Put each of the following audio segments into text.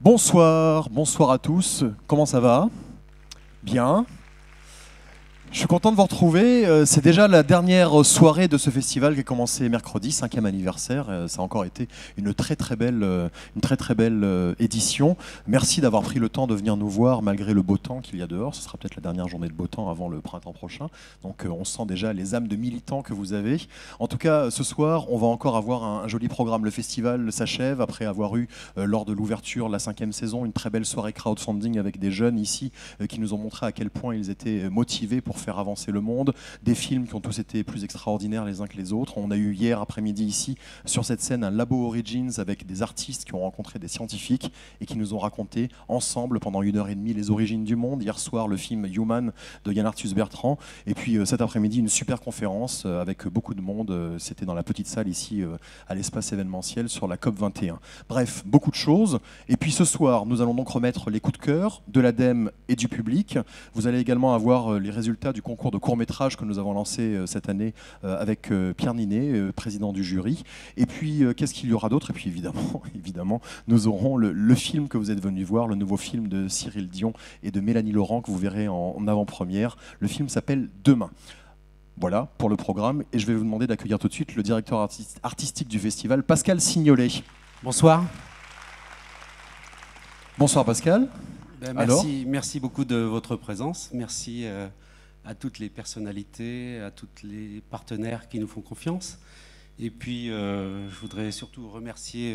Bonsoir, bonsoir à tous. Comment ça va? Bien. Je suis content de vous retrouver. C'est déjà la dernière soirée de ce festival qui a commencé mercredi, 5e anniversaire. Ça a encore été une très belle édition. Merci d'avoir pris le temps de venir nous voir malgré le beau temps qu'il y a dehors. Ce sera peut-être la dernière journée de beau temps avant le printemps prochain. Donc on sent déjà les âmes de militants que vous avez. En tout cas, ce soir, on va encore avoir un joli programme. Le festival s'achève après avoir eu, lors de l'ouverture de la 5e saison, une très belle soirée crowdfunding avec des jeunes ici qui nous ont montré à quel point ils étaient motivés pour faire avancer le monde, des films qui ont tous été plus extraordinaires les uns que les autres. On a eu hier après-midi ici, sur cette scène, un Labo Origins avec des artistes qui ont rencontré des scientifiques et qui nous ont raconté ensemble pendant 1h30 les origines du monde. Hier soir, le film Human de Yann Arthus Bertrand. Et puis cet après-midi, une super conférence avec beaucoup de monde. C'était dans la petite salle ici à l'espace événementiel sur la COP 21. Bref, beaucoup de choses. Et puis ce soir, nous allons donc remettre les coups de cœur de l'ADEME et du public. Vous allez également avoir les résultats du concours de court-métrage que nous avons lancé cette année avec Pierre Ninet, président du jury. Et puis, qu'est-ce qu'il y aura d'autre? Et puis, évidemment, nous aurons le film que vous êtes venu voir, le nouveau film de Cyril Dion et de Mélanie Laurent que vous verrez en avant-première. Le film s'appelle Demain. Voilà pour le programme. Et je vais vous demander d'accueillir tout de suite le directeur artistique du festival, Pascal Signolet. Bonsoir. Bonsoir Pascal. Merci beaucoup de votre présence. Merci à toutes les personnalités, à tous les partenaires qui nous font confiance. Et puis, je voudrais surtout remercier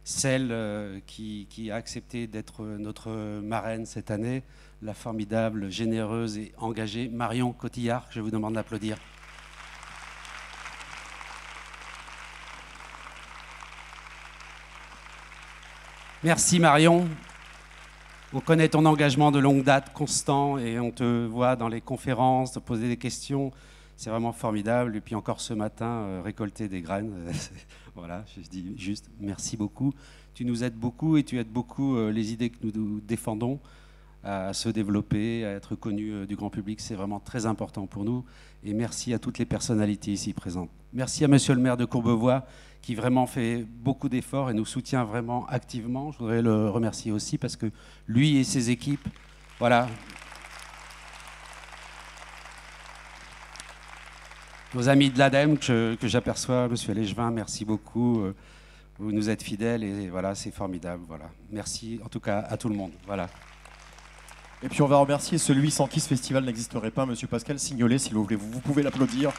celle qui a accepté d'être notre marraine cette année, la formidable, généreuse et engagée Marion Cotillard. Je vous demande d'applaudir. Merci Marion. On connaît ton engagement de longue date, constant, et on te voit dans les conférences, te poser des questions. C'est vraiment formidable. Et puis encore ce matin, récolter des graines. Voilà, je dis juste merci beaucoup. Tu nous aides beaucoup et tu aides beaucoup les idées que nous défendons à se développer, à être connus du grand public. C'est vraiment très important pour nous. Et merci à toutes les personnalités ici présentes. Merci à monsieur le maire de Courbevoie qui vraiment fait beaucoup d'efforts et nous soutient vraiment activement. Je voudrais le remercier aussi parce que lui et ses équipes, voilà. Nos amis de l'ADEME que j'aperçois, monsieur Légevin, merci beaucoup. Vous nous êtes fidèles et voilà, c'est formidable. Voilà. Merci en tout cas à tout le monde. Voilà. Et puis on va remercier celui sans qui ce festival n'existerait pas, monsieur Pascal Signolet, s'il vous plaît. Vous pouvez l'applaudir.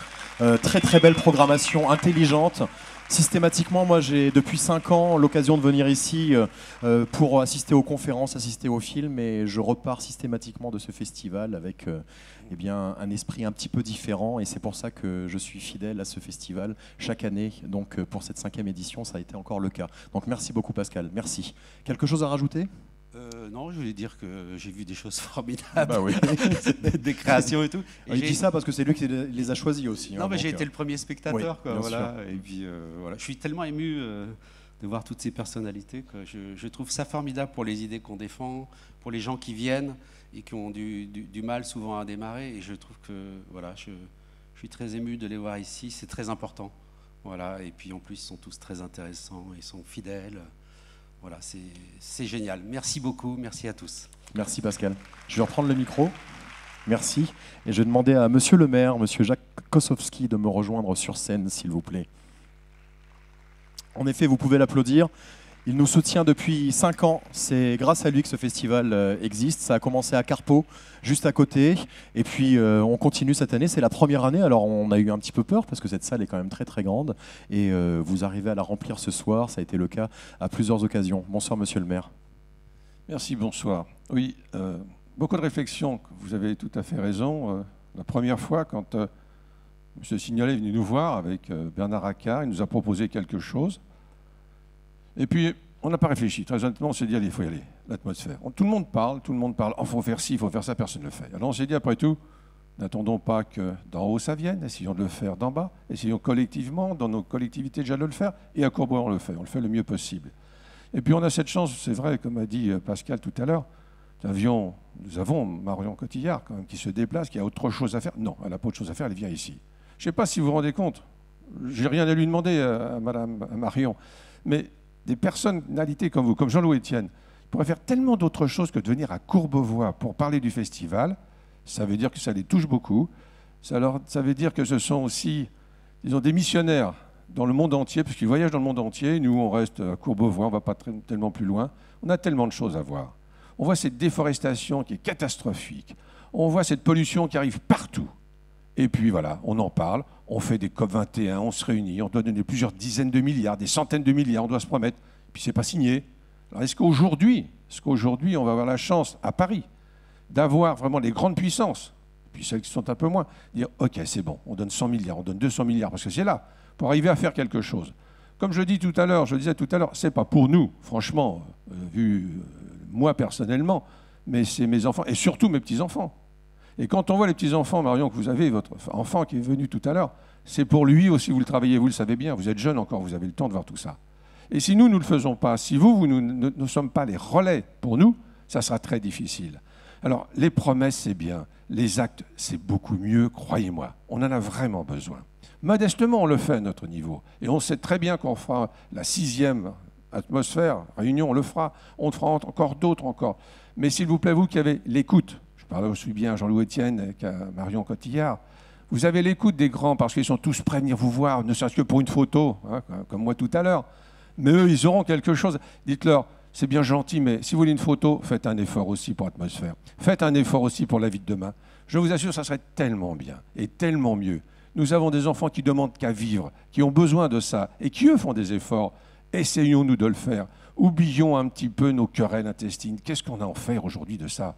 Très belle programmation, intelligente. Systématiquement, moi j'ai depuis 5 ans l'occasion de venir ici pour assister aux conférences, assister aux films, et je repars systématiquement de ce festival avec eh bien, un esprit un petit peu différent, et c'est pour ça que je suis fidèle à ce festival chaque année. Donc pour cette 5e édition, ça a été encore le cas. Donc merci beaucoup Pascal, merci. Quelque chose à rajouter ? Non, je voulais dire que j'ai vu des choses formidables, bah oui. des créations et tout. Et il dit ça parce que c'est lui qui les a choisis aussi. Non, hein, mais j'ai été le premier spectateur. Oui, quoi, voilà. Sûr. Et puis, voilà. Je suis tellement ému de voir toutes ces personnalités que je trouve ça formidable pour les idées qu'on défend, pour les gens qui viennent et qui ont du mal souvent à démarrer. Et je trouve que voilà, je suis très ému de les voir ici. C'est très important. Voilà. Et puis en plus, ils sont tous très intéressants, ils sont fidèles. Voilà, c'est génial. Merci beaucoup, merci à tous. Merci Pascal. Je vais reprendre le micro. Merci. Et je vais demander à monsieur le maire, monsieur Jacques Kosowski, de me rejoindre sur scène, s'il vous plaît. En effet, vous pouvez l'applaudir. Il nous soutient depuis 5 ans. C'est grâce à lui que ce festival existe. Ça a commencé à Carpeaux, juste à côté. Et puis, on continue cette année. C'est la première année. Alors, on a eu un petit peu peur parce que cette salle est quand même très grande. Et vous arrivez à la remplir ce soir. Ça a été le cas à plusieurs occasions. Bonsoir, monsieur le maire. Merci, bonsoir. Oui, beaucoup de réflexions. Vous avez tout à fait raison. La première fois, quand M. Signolet est venu nous voir avec Bernard Accard, il nous a proposé quelque chose. Et puis, on n'a pas réfléchi. Très honnêtement, on s'est dit, allez, il faut y aller, l'atmosphère. Tout le monde parle. Oh, il faut faire ci, il faut faire ça, personne ne le fait. Alors on s'est dit, après tout, n'attendons pas que d'en haut ça vienne, essayons de le faire d'en bas, essayons collectivement, dans nos collectivités déjà de le faire, et à Courbevoie on le fait le mieux possible. Et puis on a cette chance, c'est vrai, comme a dit Pascal tout à l'heure, nous avons Marion Cotillard quand même, qui se déplace, qui a autre chose à faire. Non, elle n'a pas autre chose à faire, elle vient ici. Je ne sais pas si vous vous rendez compte, j'ai rien à lui demander à Marion, mais des personnalités comme vous, comme Jean-Louis Etienne, Il pourrait faire tellement d'autres choses que de venir à Courbevoie pour parler du festival. Ça veut dire que ça les touche beaucoup. Ça veut dire que ce sont aussi, disons, des missionnaires dans le monde entier, puisqu'ils voyagent dans le monde entier. Nous, on reste à Courbevoie, on ne va pas tellement plus loin. On a tellement de choses à voir. On voit cette déforestation qui est catastrophique. On voit cette pollution qui arrive partout. Et puis voilà, on en parle, on fait des COP21, on se réunit, on doit donner plusieurs dizaines de milliards, des centaines de milliards, on doit se promettre, puis c'est pas signé. Alors est-ce qu'aujourd'hui, on va avoir la chance, à Paris, d'avoir vraiment les grandes puissances, puis celles qui sont un peu moins, dire ok, c'est bon, on donne 100 milliards, on donne 200 milliards, parce que c'est là, pour arriver à faire quelque chose. Comme je disais tout à l'heure, c'est pas pour nous, franchement, moi personnellement, mais c'est mes enfants, et surtout mes petits-enfants. Et quand on voit les petits-enfants, Marion, que vous avez, votre enfant qui est venu tout à l'heure, c'est pour lui aussi, vous le travaillez, vous le savez bien, vous êtes jeune encore, vous avez le temps de voir tout ça. Et si nous ne le faisons pas, si nous ne sommes pas les relais pour nous, ça sera très difficile. Alors, les promesses, c'est bien. Les actes, c'est beaucoup mieux, croyez-moi. On en a vraiment besoin. Modestement, on le fait à notre niveau. Et on sait très bien qu'on fera la 6e atmosphère, réunion, on le fera. On fera encore d'autres encore. Mais s'il vous plaît, vous qui avez l'écoute, je parle aussi bien à Jean-Louis Etienne qu'à Marion Cotillard, vous avez l'écoute des grands parce qu'ils sont tous prêts à venir vous voir, ne serait-ce que pour une photo, hein, comme moi tout à l'heure. Mais eux, ils auront quelque chose. Dites-leur, c'est bien gentil, mais si vous voulez une photo, faites un effort aussi pour l'atmosphère. Faites un effort aussi pour la vie de demain. Je vous assure, ça serait tellement bien et tellement mieux. Nous avons des enfants qui demandent qu'à vivre, qui ont besoin de ça et qui, eux, font des efforts. Essayons-nous de le faire. Oublions un petit peu nos querelles intestines. Qu'est-ce qu'on a à en faire aujourd'hui de ça ?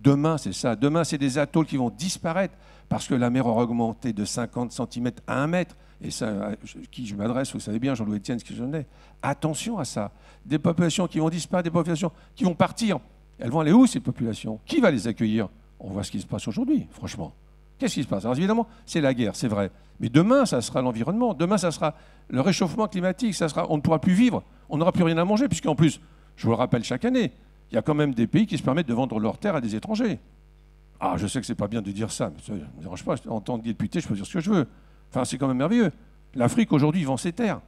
Demain, c'est ça. Demain, c'est des atolls qui vont disparaître parce que la mer aura augmenté de 50 cm à 1 mètre. Et ça, qui je m'adresse, vous savez bien, Jean-Louis Etienne, ce que j'en ai. Attention à ça. Des populations qui vont disparaître, des populations qui vont partir. Elles vont aller où, ces populations ? Qui va les accueillir ? On voit ce qui se passe aujourd'hui, franchement. Qu'est-ce qui se passe ? Alors évidemment, c'est la guerre, c'est vrai. Mais demain, ça sera l'environnement. Demain, ça sera le réchauffement climatique. On ne pourra plus vivre. On n'aura plus rien à manger, puisqu'en plus, je vous le rappelle chaque année, il y a quand même des pays qui se permettent de vendre leurs terres à des étrangers. Ah, je sais que c'est pas bien de dire ça, mais ça ne me dérange pas. En tant que député, je peux dire ce que je veux. Enfin, c'est quand même merveilleux. L'Afrique, aujourd'hui, vend ses terres.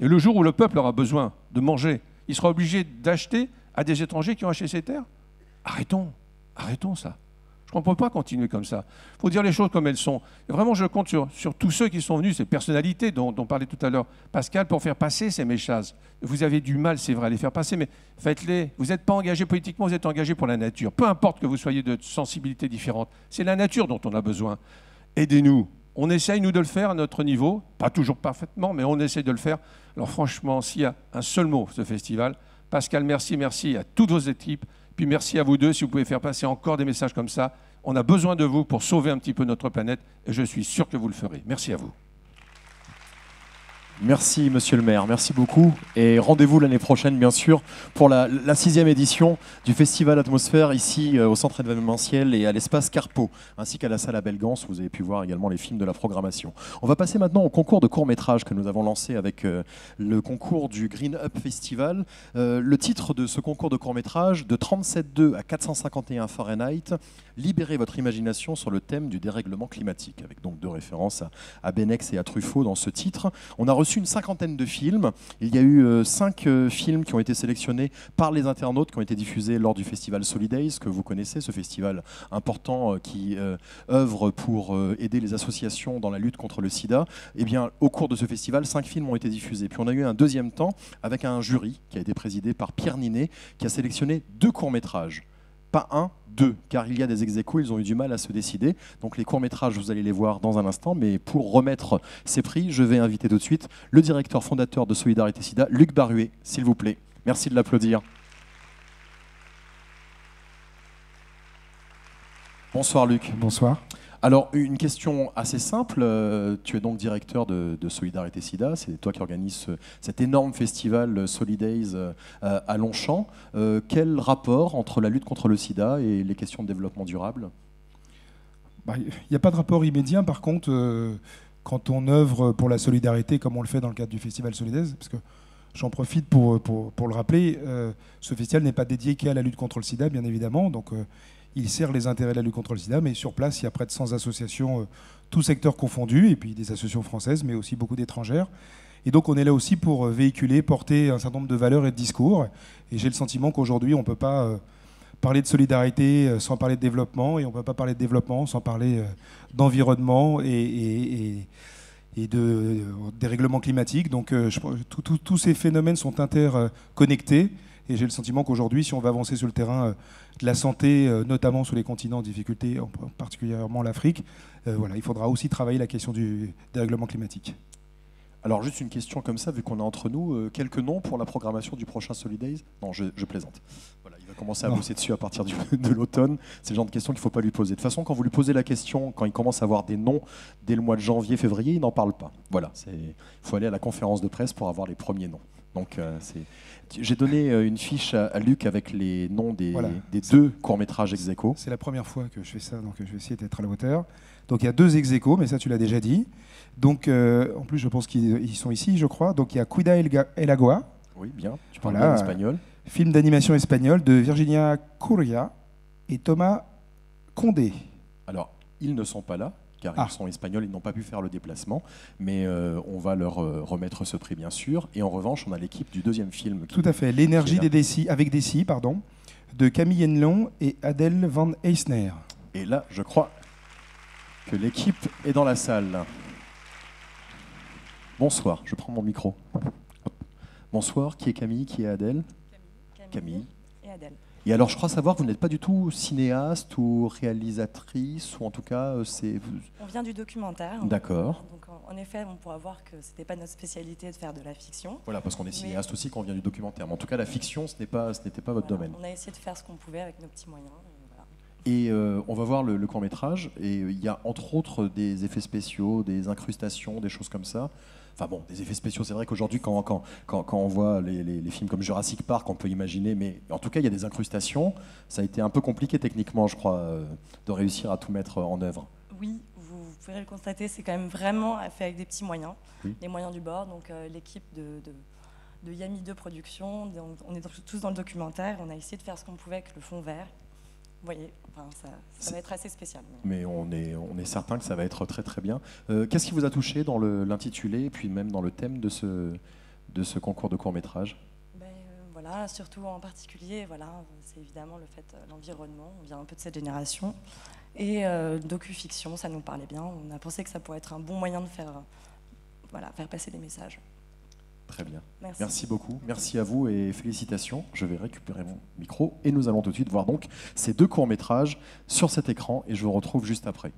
Et le jour où le peuple aura besoin de manger, il sera obligé d'acheter à des étrangers qui ont acheté ses terres. Arrêtons ça. Je ne comprends pas continuer comme ça. Il faut dire les choses comme elles sont. Et vraiment, je compte sur tous ceux qui sont venus, ces personnalités dont parlait tout à l'heure Pascal, pour faire passer ces messages. Vous avez du mal, c'est vrai, à les faire passer, mais faites-les. Vous n'êtes pas engagé politiquement, vous êtes engagé pour la nature. Peu importe que vous soyez de sensibilités différentes. C'est la nature dont on a besoin. Aidez-nous. On essaye, nous, de le faire à notre niveau. Pas toujours parfaitement, mais on essaye de le faire. Alors franchement, s'il y a un seul mot, ce festival, Pascal, merci à toutes vos équipes. Puis merci à vous deux, si vous pouvez faire passer encore des messages comme ça. On a besoin de vous pour sauver un petit peu notre planète et je suis sûr que vous le ferez. Merci à vous. Merci Monsieur le maire, merci beaucoup. Et rendez-vous l'année prochaine, bien sûr, pour la 6e édition du Festival Atmosphère, ici au centre événementiel et à l'espace Carpeau, ainsi qu'à la salle à Belgance. Vous avez pu voir également les films de la programmation. On va passer maintenant au concours de court-métrage que nous avons lancé avec le concours du Green Up Festival. Le titre de ce concours de court-métrage, de 37,2 à 451 Fahrenheit, libérez votre imagination sur le thème du dérèglement climatique, avec donc 2 références à Benex et à Truffaut dans ce titre. On a reçu une 50aine de films. Il y a eu 5 films qui ont été sélectionnés par les internautes, qui ont été diffusés lors du festival Solidays, que vous connaissez, ce festival important qui œuvre pour aider les associations dans la lutte contre le sida. Eh bien, au cours de ce festival, 5 films ont été diffusés. Puis on a eu un deuxième temps avec un jury qui a été présidé par Pierre Ninet, qui a sélectionné 2 courts-métrages. Pas 1, 2, car il y a des ex-aequo, ils ont eu du mal à se décider. Donc les courts-métrages, vous allez les voir dans un instant, mais pour remettre ces prix, je vais inviter tout de suite le directeur fondateur de Solidarité Sida, Luc Baruet, s'il vous plaît. Merci de l'applaudir. Bonsoir Luc. Bonsoir. Alors, une question assez simple. Tu es donc directeur de Solidarité Sida. C'est toi qui organises cet énorme festival Solidays à Longchamp. Quel rapport entre la lutte contre le sida et les questions de développement durable ? Il n'y a pas de rapport immédiat. Par contre, quand on œuvre pour la solidarité, comme on le fait dans le cadre du festival Solidays, parce que j'en profite pour le rappeler, ce festival n'est pas dédié qu'à la lutte contre le sida, bien évidemment. Donc, il sert les intérêts de la lutte contre le sida, mais sur place, il y a près de 100 associations, tous secteurs confondus, et puis des associations françaises, mais aussi beaucoup d'étrangères. Et donc on est là aussi pour véhiculer, porter un certain nombre de valeurs et de discours. Et j'ai le sentiment qu'aujourd'hui on ne peut pas parler de solidarité sans parler de développement, et on ne peut pas parler de développement sans parler d'environnement et de dérèglement climatique. Donc tous ces phénomènes sont interconnectés. Et j'ai le sentiment qu'aujourd'hui, si on va avancer sur le terrain de la santé, notamment sur les continents en difficulté, particulièrement l'Afrique, voilà, il faudra aussi travailler la question du dérèglement climatique. Alors juste une question comme ça, vu qu'on est entre nous, quelques noms pour la programmation du prochain Solidays? Non, je plaisante. Voilà, il va commencer à bosser dessus à partir de l'automne. C'est le genre de question qu'il ne faut pas lui poser. De toute façon, quand vous lui posez la question, quand il commence à avoir des noms dès le mois de janvier, février, il n'en parle pas. Voilà, il faut aller à la conférence de presse pour avoir les premiers noms. Donc j'ai donné une fiche à Luc avec les noms des 2 courts-métrages ex aequo. C'est la première fois que je fais ça, donc je vais essayer d'être à la hauteur. Donc il y a 2 ex aequo, mais ça tu l'as déjà dit. Donc en plus je pense qu'ils sont ici, je crois. Donc il y a Cuida el Agua. Oui, bien. Tu parles bien espagnol. Film d'animation espagnol de Virginia Curia et Thomas Condé. Alors ils ne sont pas là, car ils sont espagnols, ils n'ont pas pu faire le déplacement, mais on va leur remettre ce prix, bien sûr. Et en revanche, on a l'équipe du 2e film. Tout à fait, L'énergie des décis, avec Desi, pardon, de Camille Henlon et Adèle Van Eisner. Et là, je crois que l'équipe est dans la salle. Bonsoir, je prends mon micro. Bonsoir, qui est Camille, qui est Adèle? Camille. Et Adèle. Et alors, je crois savoir que vous n'êtes pas du tout cinéaste ou réalisatrice, ou en tout cas, On vient du documentaire. D'accord. Donc, en effet, on pourra voir que ce n'était pas notre spécialité de faire de la fiction. Voilà, parce qu'on est cinéaste aussi quand on vient du documentaire. Mais en tout cas, la fiction, ce n'était pas votre domaine. On a essayé de faire ce qu'on pouvait avec nos petits moyens. Et on va voir le court-métrage. Et il y a entre autres des effets spéciaux, des incrustations, des choses comme ça. Enfin bon, des effets spéciaux, c'est vrai qu'aujourd'hui, quand on voit les films comme Jurassic Park, on peut imaginer, mais en tout cas, il y a des incrustations. Ça a été un peu compliqué techniquement, je crois, de réussir à tout mettre en œuvre. Oui, vous pourrez le constater, c'est quand même vraiment fait avec des petits moyens, les moyens du bord. Donc l'équipe de Yami 2 Productions, on est tous dans le documentaire, on a essayé de faire ce qu'on pouvait avec le fond vert. Vous voyez, enfin, ça va être assez spécial. Mais on est certain que ça va être très très bien. Qu'est-ce qui vous a touché dans l'intitulé et puis même dans le thème de ce concours de court-métrage? Voilà, surtout en particulier, voilà, c'est évidemment le fait l'environnement. On vient un peu de cette génération. Et docu-fiction, ça nous parlait bien. On a pensé que ça pourrait être un bon moyen de faire passer des messages. Très bien. Merci. Merci beaucoup. Merci à vous et félicitations. Je vais récupérer mon micro et nous allons tout de suite voir donc ces 2 courts-métrages sur cet écran et je vous retrouve juste après.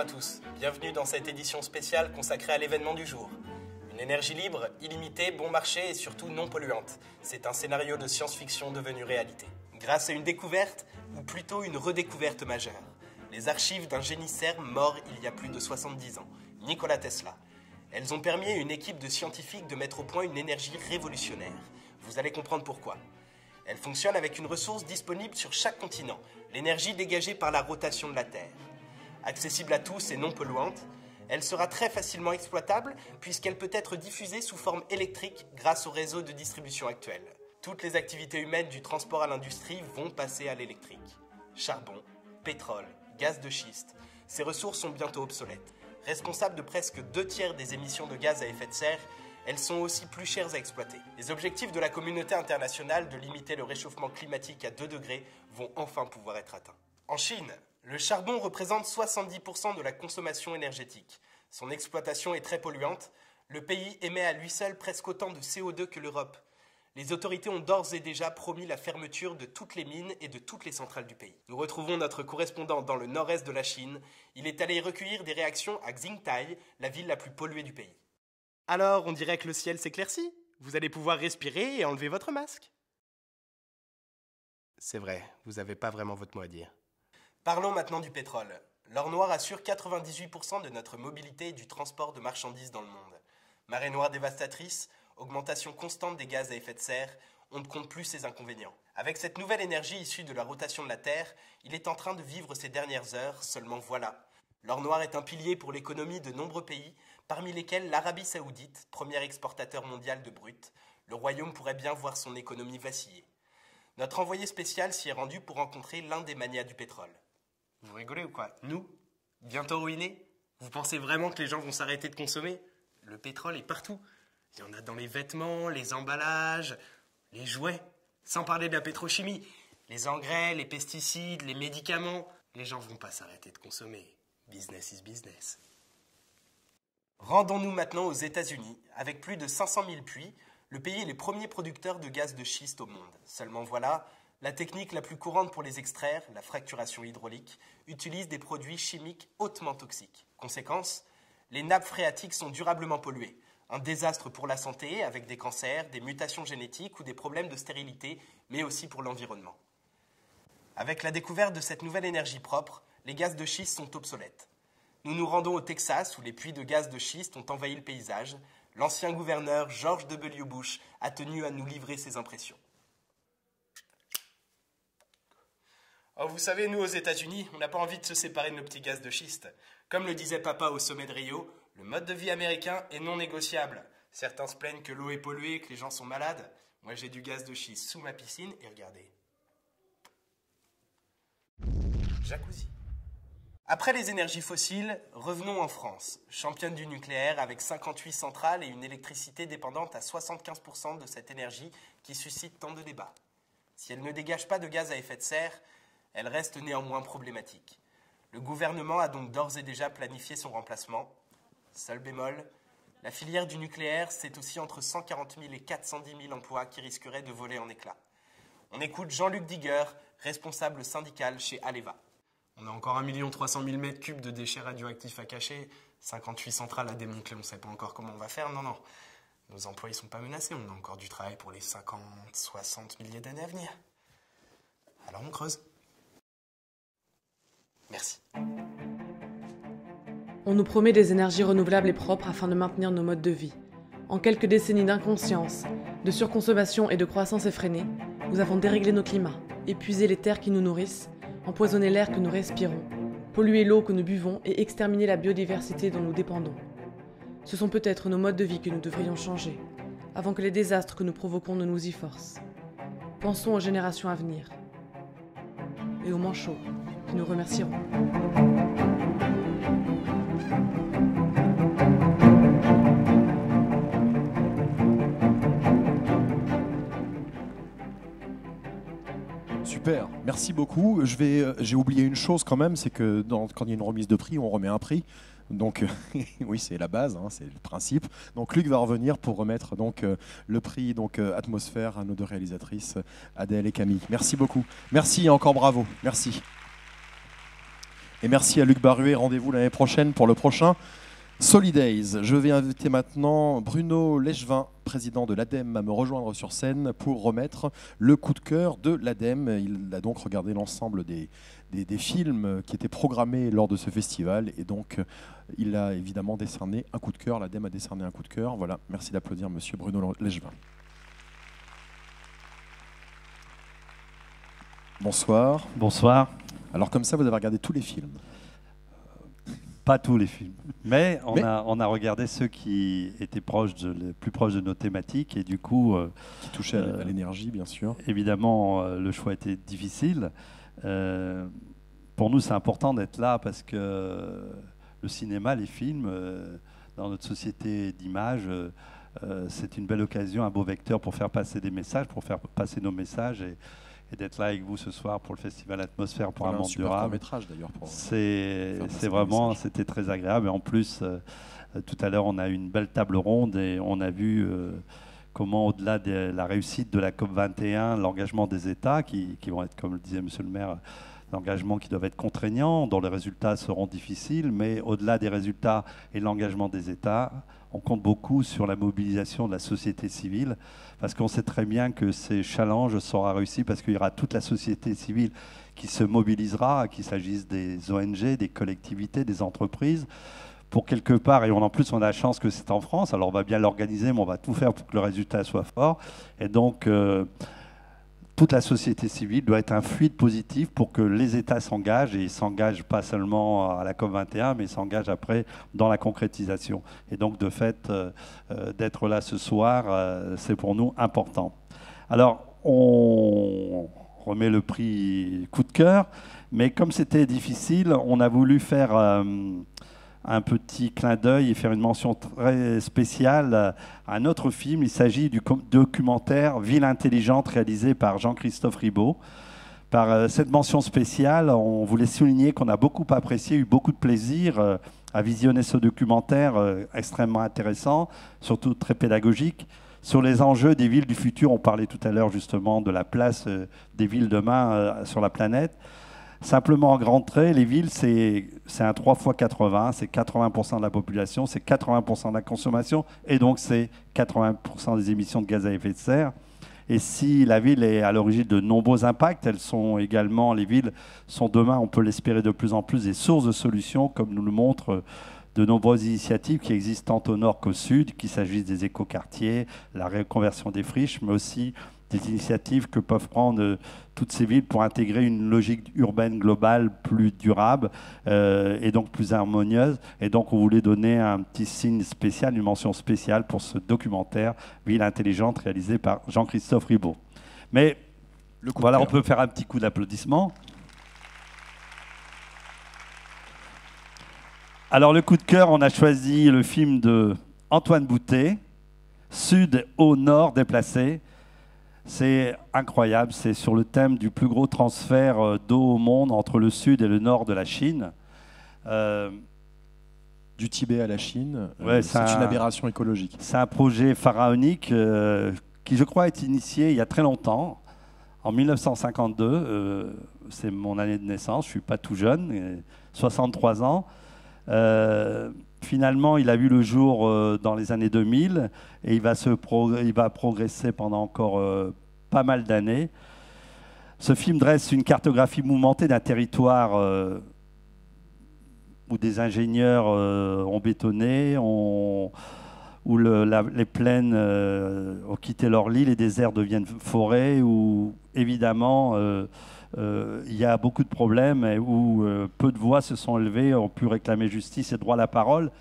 à tous, bienvenue dans cette édition spéciale consacrée à l'événement du jour. Une énergie libre, illimitée, bon marché et surtout non polluante. C'est un scénario de science-fiction devenu réalité. Grâce à une découverte, ou plutôt une redécouverte majeure. Les archives d'un génissaire mort il y a plus de 70 ans, Nikola Tesla. Elles ont permis à une équipe de scientifiques de mettre au point une énergie révolutionnaire. Vous allez comprendre pourquoi. Elle fonctionne avec une ressource disponible sur chaque continent, l'énergie dégagée par la rotation de la Terre. Accessible à tous et non polluante, elle sera très facilement exploitable puisqu'elle peut être diffusée sous forme électrique grâce au réseau de distribution actuel. Toutes les activités humaines du transport à l'industrie vont passer à l'électrique. Charbon, pétrole, gaz de schiste, ces ressources sont bientôt obsolètes. Responsables de presque 2/3 des émissions de gaz à effet de serre, elles sont aussi plus chères à exploiter. Les objectifs de la communauté internationale de limiter le réchauffement climatique à 2 degrés vont enfin pouvoir être atteints. En Chine, le charbon représente 70% de la consommation énergétique. Son exploitation est très polluante. Le pays émet à lui seul presque autant de CO2 que l'Europe. Les autorités ont d'ores et déjà promis la fermeture de toutes les mines et de toutes les centrales du pays. Nous retrouvons notre correspondant dans le nord-est de la Chine. Il est allé recueillir des réactions à Xingtai, la ville la plus polluée du pays. Alors, on dirait que le ciel s'éclaircit. Vous allez pouvoir respirer et enlever votre masque. C'est vrai, vous n'avez pas vraiment votre mot à dire. Parlons maintenant du pétrole. L'or noir assure 98% de notre mobilité et du transport de marchandises dans le monde. Marée noire dévastatrice, augmentation constante des gaz à effet de serre, on ne compte plus ses inconvénients. Avec cette nouvelle énergie issue de la rotation de la Terre, il est en train de vivre ses dernières heures, seulement voilà. L'or noir est un pilier pour l'économie de nombreux pays, parmi lesquels l'Arabie Saoudite, premier exportateur mondial de brut. Le royaume pourrait bien voir son économie vaciller. Notre envoyé spécial s'y est rendu pour rencontrer l'un des magnats du pétrole. Vous rigolez ou quoi? Nous? Bientôt ruinés? Vous pensez vraiment que les gens vont s'arrêter de consommer? Le pétrole est partout. Il y en a dans les vêtements, les emballages, les jouets. Sans parler de la pétrochimie. Les engrais, les pesticides, les médicaments. Les gens vont pas s'arrêter de consommer. Business is business. Rendons-nous maintenant aux États-Unis. Avec plus de 500 000 puits, le pays est le premier producteur de gaz de schiste au monde. Seulement voilà, la technique la plus courante pour les extraire, la fracturation hydraulique, utilise des produits chimiques hautement toxiques. Conséquence, les nappes phréatiques sont durablement polluées. Un désastre pour la santé, avec des cancers, des mutations génétiques ou des problèmes de stérilité, mais aussi pour l'environnement. Avec la découverte de cette nouvelle énergie propre, les gaz de schiste sont obsolètes. Nous nous rendons au Texas, où les puits de gaz de schiste ont envahi le paysage. L'ancien gouverneur George W. Bush a tenu à nous livrer ses impressions. Oh, vous savez, nous, aux États-Unis, on n'a pas envie de se séparer de nos petits gaz de schiste. Comme le disait papa au sommet de Rio, le mode de vie américain est non négociable. Certains se plaignent que l'eau est polluée, que les gens sont malades. Moi, j'ai du gaz de schiste sous ma piscine et regardez. Jacuzzi. Après les énergies fossiles, revenons en France, championne du nucléaire avec 58 centrales et une électricité dépendante à 75% de cette énergie qui suscite tant de débats. Si elle ne dégage pas de gaz à effet de serre, elle reste néanmoins problématique. Le gouvernement a donc d'ores et déjà planifié son remplacement. Seul bémol, la filière du nucléaire, c'est aussi entre 140 000 et 410 000 emplois qui risqueraient de voler en éclats. On écoute Jean-Luc Digueur, responsable syndical chez Aleva. On a encore 1 300 000 m3 de déchets radioactifs à cacher, 58 centrales à démanteler, on ne sait pas encore comment on va faire. Non. Nos emplois ne sont pas menacés, on a encore du travail pour les 50, 60 milliers d'années à venir. Alors on creuse. Merci. On nous promet des énergies renouvelables et propres afin de maintenir nos modes de vie. En quelques décennies d'inconscience, de surconsommation et de croissance effrénée, nous avons déréglé nos climats, épuisé les terres qui nous nourrissent, empoisonné l'air que nous respirons, pollué l'eau que nous buvons et exterminé la biodiversité dont nous dépendons. Ce sont peut-être nos modes de vie que nous devrions changer, avant que les désastres que nous provoquons ne nous y forcent. Pensons aux générations à venir et aux manchots qui nous remercieront. Super, merci beaucoup. J'ai oublié une chose quand même, c'est que quand il y a une remise de prix, on remet un prix. Donc oui, c'est la base, hein, c'est le principe. Donc Luc va revenir pour remettre le prix Atmosphère à nos deux réalisatrices, Adèle et Camille. Merci beaucoup. Merci et encore bravo. Merci. Et merci à Luc Baruet. Rendez-vous l'année prochaine pour le prochain Solidays. Je vais inviter maintenant Bruno Lechevin, président de l'ADEME, à me rejoindre sur scène pour remettre le coup de cœur de l'ADEME. Il a donc regardé l'ensemble des films qui étaient programmés lors de ce festival et donc il a évidemment décerné un coup de cœur. L'ADEME a décerné un coup de cœur. Voilà, merci d'applaudir monsieur Bruno Lechevin. Bonsoir. Bonsoir. Alors comme ça, vous avez regardé tous les films? Pas tous les films, mais on a regardé ceux qui étaient les plus proches de nos thématiques et du coup... qui touchaient à l'énergie, bien sûr. Évidemment, le choix était difficile. Pour nous, c'est important d'être là parce que le cinéma, les films, dans notre société d'image, c'est une belle occasion, un beau vecteur pour faire passer des messages, pour faire passer nos messages et d'être là avec vous ce soir pour le festival Atmosphère pour un monde durable. Court-métrage d'ailleurs. C'était très agréable. Et en plus, tout à l'heure, on a eu une belle table ronde et on a vu comment, au-delà de la réussite de la COP21, l'engagement des États, qui vont être, comme le disait Monsieur le maire, l'engagement qui doivent être contraignants, dont les résultats seront difficiles, mais au-delà des résultats et l'engagement des États, on compte beaucoup sur la mobilisation de la société civile, parce qu'on sait très bien que ces challenges seront réussis parce qu'il y aura toute la société civile qui se mobilisera, qu'il s'agisse des ONG, des collectivités, des entreprises, pour quelque part, et en plus on a la chance que c'est en France, alors on va bien l'organiser, mais on va tout faire pour que le résultat soit fort, et donc toute la société civile doit être un fluide positif pour que les États s'engagent, et ils s'engagent pas seulement à la COP21, mais ils s'engagent après dans la concrétisation. Et donc, de fait, d'être là ce soir, c'est pour nous important. Alors, on remet le prix coup de cœur, mais comme c'était difficile, on a voulu faire un petit clin d'œil et faire une mention très spéciale à un autre film. Il s'agit du documentaire Ville intelligente réalisé par Jean-Christophe Ribaud. Par cette mention spéciale, on voulait souligner qu'on a beaucoup apprécié, eu beaucoup de plaisir à visionner ce documentaire extrêmement intéressant, surtout très pédagogique, sur les enjeux des villes du futur. On parlait tout à l'heure justement de la place des villes demain sur la planète. Simplement en grand trait, les villes, c'est un 3x80, c'est 80% de la population, c'est 80% de la consommation, et donc c'est 80% des émissions de gaz à effet de serre. Et si la ville est à l'origine de nombreux impacts, les villes sont demain, on peut l'espérer de plus en plus, des sources de solutions, comme nous le montrent de nombreuses initiatives qui existent tant au nord qu'au sud, qu'il s'agisse des écoquartiers, la reconversion des friches, mais aussi des initiatives que peuvent prendre toutes ces villes pour intégrer une logique urbaine globale plus durable et donc plus harmonieuse. Et donc, on voulait donner un petit signe spécial, une mention spéciale pour ce documentaire Ville intelligente réalisé par Jean-Christophe Ribaud. Mais voilà, on peut faire un petit coup d'applaudissement. Alors, le coup de cœur, on a choisi le film de Antoine Boutet, Sud au Nord déplacé. C'est incroyable, c'est sur le thème du plus gros transfert d'eau au monde entre le sud et le nord de la Chine. Du Tibet à la Chine, ouais, c'est une aberration écologique. C'est un projet pharaonique qui, je crois, est initié il y a très longtemps, en 1952. C'est mon année de naissance, je ne suis pas tout jeune, 63 ans. Finalement, il a vu le jour dans les années 2000 et il va progresser pendant encore pas mal d'années. Ce film dresse une cartographie mouvementée d'un territoire où des ingénieurs ont bétonné, où les plaines ont quitté leur lit, les déserts deviennent forêts, où évidemment il y a beaucoup de problèmes et où peu de voix se sont élevées, ont pu réclamer justice et droit à la parole.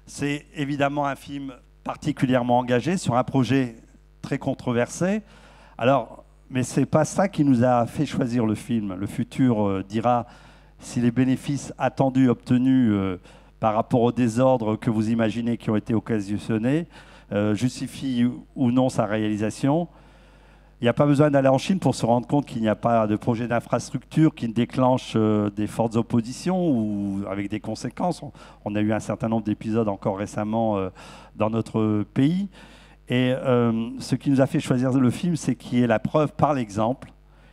C'est évidemment un film particulièrement engagé sur un projet très controversé. Alors, mais ce n'est pas ça qui nous a fait choisir le film. Le futur dira si les bénéfices attendus, obtenus par rapport aux désordres que vous imaginez qui ont été occasionnés, justifient ou non sa réalisation. Il n'y a pas besoin d'aller en Chine pour se rendre compte qu'il n'y a pas de projet d'infrastructure qui déclenche des fortes oppositions ou avec des conséquences. On a eu un certain nombre d'épisodes encore récemment dans notre pays. Et ce qui nous a fait choisir le film, c'est qu'il y ait la preuve par l'exemple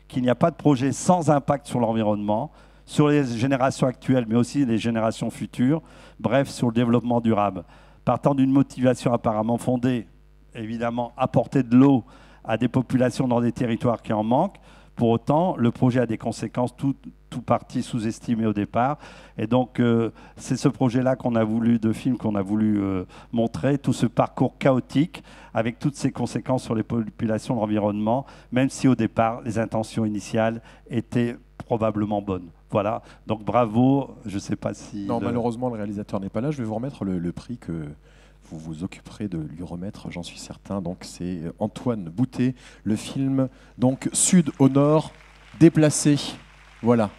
qu'il n'y a pas de projet sans impact sur l'environnement, sur les générations actuelles, mais aussi les générations futures, bref, sur le développement durable. Partant d'une motivation apparemment fondée, évidemment, apporter de l'eau à des populations dans des territoires qui en manquent. Pour autant, le projet a des conséquences tout parti sous-estimées au départ. Et donc, c'est ce projet-là de film qu'on a voulu montrer, tout ce parcours chaotique avec toutes ces conséquences sur les populations, l'environnement, même si au départ, les intentions initiales étaient probablement bonnes. Voilà, donc bravo, je ne sais pas si... Non, malheureusement, le réalisateur n'est pas là. Je vais vous remettre le prix que vous vous occuperez de lui remettre, j'en suis certain. Donc c'est Antoine Boutet, le film donc Sud au Nord, déplacé. Voilà.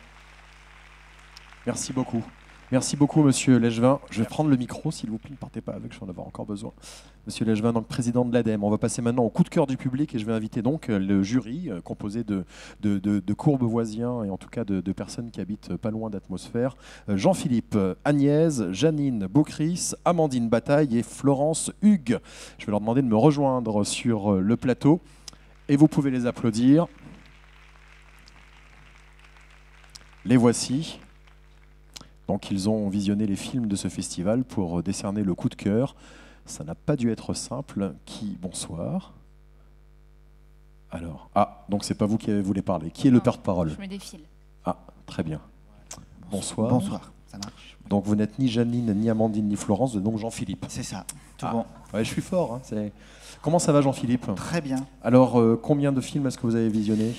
Merci beaucoup. Merci beaucoup, Monsieur Legevin. Je vais prendre le micro, s'il vous plaît. Ne partez pas avec, je vais en avoir encore besoin. Monsieur Legevin, donc président de l'ADEME. On va passer maintenant au coup de cœur du public et je vais inviter donc le jury composé de Courbevoisiens et en tout cas de personnes qui habitent pas loin d'Atmosphère. Jean-Philippe, Agnès, Janine Beaucris, Amandine Bataille et Florence Hugues. Je vais leur demander de me rejoindre sur le plateau et vous pouvez les applaudir. Les voici. Donc ils ont visionné les films de ce festival pour décerner le coup de cœur. Ça n'a pas dû être simple. Bonsoir. Alors, donc c'est pas vous qui voulez parler. Qui est le porte-parole? Je me défile. Ah, très bien. Bonsoir. Bonsoir, ça marche. Donc vous n'êtes ni Janine, ni Amandine, ni Florence, donc Jean-Philippe. C'est ça, tout bon. Ouais, je suis fort. Comment ça va, Jean-Philippe? Très bien. Alors, combien de films est-ce que vous avez visionné?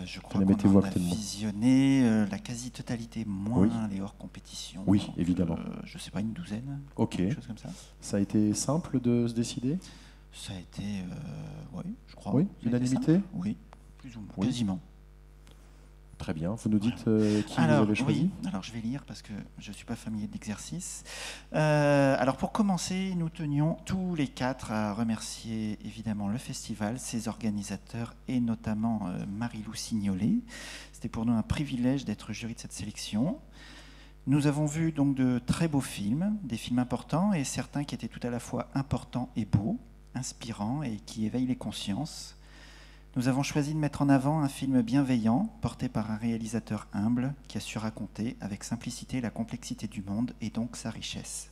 Je crois qu'on a visionné la quasi-totalité, moins les hors-compétition. Oui, évidemment. Je ne sais pas, une douzaine. Ok. Quelque chose comme ça. Ça a été simple de se décider? Ça a été, oui, je crois. Oui, unanimité? Oui, plus ou moins, quasiment. Très bien. Vous nous dites qui vous avez choisi? Alors je vais lire parce que je ne suis pas familier de l'exercice. Alors pour commencer, nous tenions tous les quatre à remercier évidemment le festival, ses organisateurs et notamment Marie-Lou Signolet. C'était pour nous un privilège d'être jury de cette sélection. Nous avons vu donc de très beaux films, des films importants et certains qui étaient tout à la fois importants et beaux, inspirants et qui éveillent les consciences. Nous avons choisi de mettre en avant un film bienveillant, porté par un réalisateur humble, qui a su raconter avec simplicité la complexité du monde et donc sa richesse.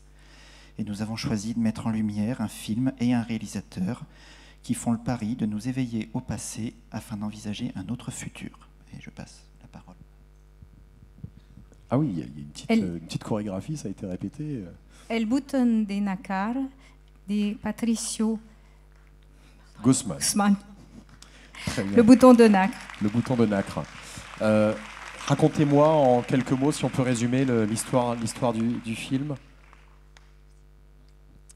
Et nous avons choisi de mettre en lumière un film et un réalisateur qui font le pari de nous éveiller au passé afin d'envisager un autre futur. Et je passe la parole. Ah oui, il y a une petite chorégraphie, ça a été répété. El button de Nácar de Patricio Guzmán. Le bouton de nacre. Le bouton de nacre. Racontez-moi en quelques mots, si on peut résumer l'histoire du film.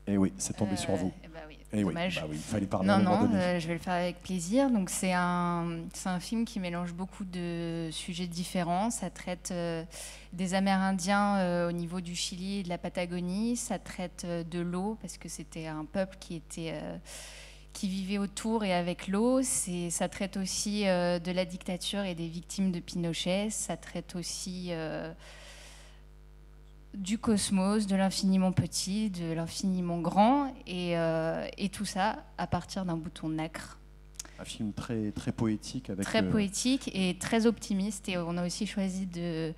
Eh oui, c'est tombé sur vous. Eh oui, il fallait parler non, à un moment donné. je vais le faire avec plaisir. Donc c'est un film qui mélange beaucoup de sujets différents. Ça traite des Amérindiens au niveau du Chili et de la Patagonie. Ça traite de l'eau parce que c'était un peuple qui vivait autour et avec l'eau. Ça traite aussi de la dictature et des victimes de Pinochet. Ça traite aussi du cosmos, de l'infiniment petit, de l'infiniment grand, et tout ça à partir d'un bouton nacre. Un film très, très poétique. Très poétique et très optimiste. Et on a aussi choisi de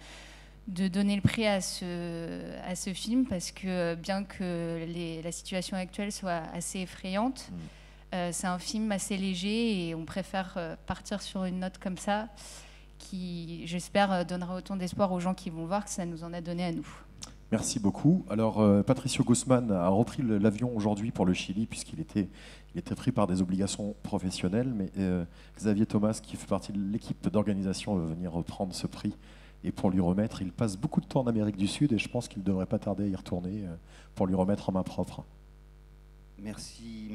donner le prix à ce film parce que bien que la situation actuelle soit assez effrayante, c'est un film assez léger et on préfère partir sur une note comme ça qui, j'espère, donnera autant d'espoir aux gens qui vont voir que ça nous en a donné à nous. Merci beaucoup. Alors, Patricio Guzmán a repris l'avion aujourd'hui pour le Chili puisqu'il était pris par des obligations professionnelles. Mais Xavier Thomas, qui fait partie de l'équipe d'organisation, va venir reprendre ce prix. Et pour lui remettre, il passe beaucoup de temps en Amérique du Sud et je pense qu'il ne devrait pas tarder à y retourner pour lui remettre en main propre. Merci.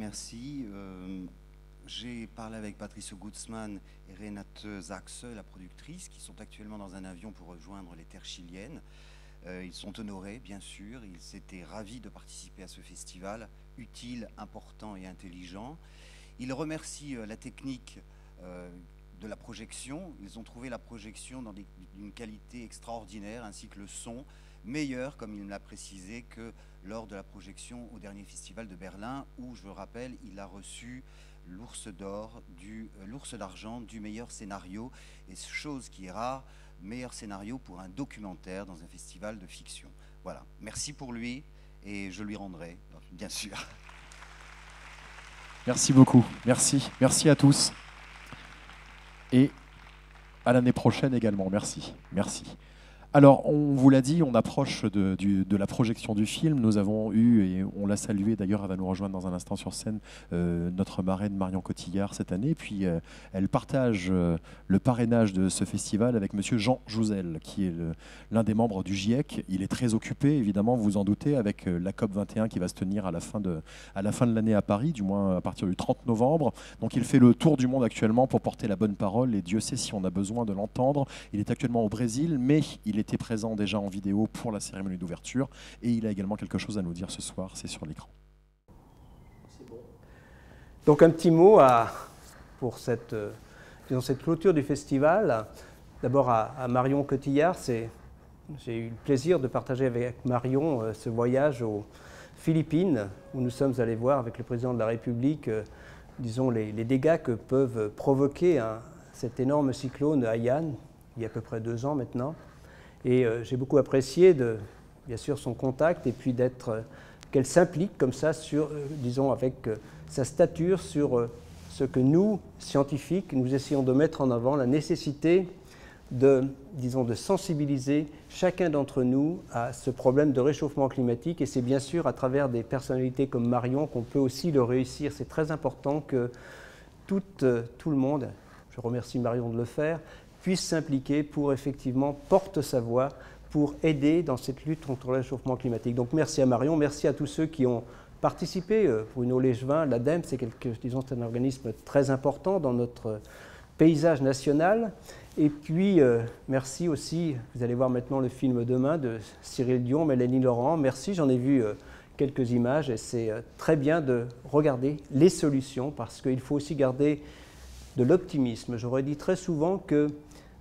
J'ai parlé avec Patricio Guzmán et Renate Sachse, la productrice, qui sont actuellement dans un avion pour rejoindre les terres chiliennes. Ils sont honorés, bien sûr. Ils étaient ravis de participer à ce festival utile, important et intelligent. Ils remercient la technique de la projection. Ils ont trouvé la projection d'une qualité extraordinaire, ainsi que le son meilleur, comme il me l'a précisé, que lors de la projection au dernier festival de Berlin, où, je le rappelle, il a reçu l'ours d'argent du meilleur scénario, et chose qui est rare meilleur scénario pour un documentaire dans un festival de fiction. Voilà, merci pour lui et je lui rendrai, bien sûr. Merci beaucoup, merci. Merci à tous. Et à l'année prochaine également, merci. Merci. Alors, on vous l'a dit, on approche de la projection du film. Nous avons eu, et on l'a salué d'ailleurs, elle va nous rejoindre dans un instant sur scène, notre marraine Marion Cotillard cette année. Puis elle partage le parrainage de ce festival avec monsieur Jean Jouzel, qui est l'un des membres du GIEC. Il est très occupé, évidemment, vous vous en doutez, avec la COP21 qui va se tenir à la fin de l'année à Paris, du moins à partir du 30 novembre. Donc il fait le tour du monde actuellement pour porter la bonne parole, et Dieu sait si on a besoin de l'entendre. Il est actuellement au Brésil, mais il était présent déjà en vidéo pour la cérémonie d'ouverture et il a également quelque chose à nous dire ce soir, c'est sur l'écran. Donc un petit mot pour cette clôture du festival. D'abord à Marion Cotillard, j'ai eu le plaisir de partager avec Marion ce voyage aux Philippines où nous sommes allés voir avec le président de la République disons les dégâts que peuvent provoquer cet énorme cyclone Haiyan, il y a à peu près 2 ans maintenant. Et j'ai beaucoup apprécié, bien sûr, son contact et puis qu'elle s'implique comme ça, disons, avec sa stature sur ce que nous, scientifiques, nous essayons de mettre en avant, la nécessité de sensibiliser chacun d'entre nous à ce problème de réchauffement climatique. Et c'est bien sûr à travers des personnalités comme Marion qu'on peut aussi le réussir. C'est très important que tout le monde, je remercie Marion de le faire, puisse s'impliquer pour effectivement porter sa voix pour aider dans cette lutte contre le réchauffement climatique. Donc merci à Marion, merci à tous ceux qui ont participé. Bruno Légevin, l'ADEME, c'est un organisme très important dans notre paysage national. Et puis merci aussi, vous allez voir maintenant le film Demain de Cyril Dion, Mélanie Laurent. Merci, j'en ai vu quelques images et c'est très bien de regarder les solutions parce qu'il faut aussi garder de l'optimisme. J'aurais dit très souvent que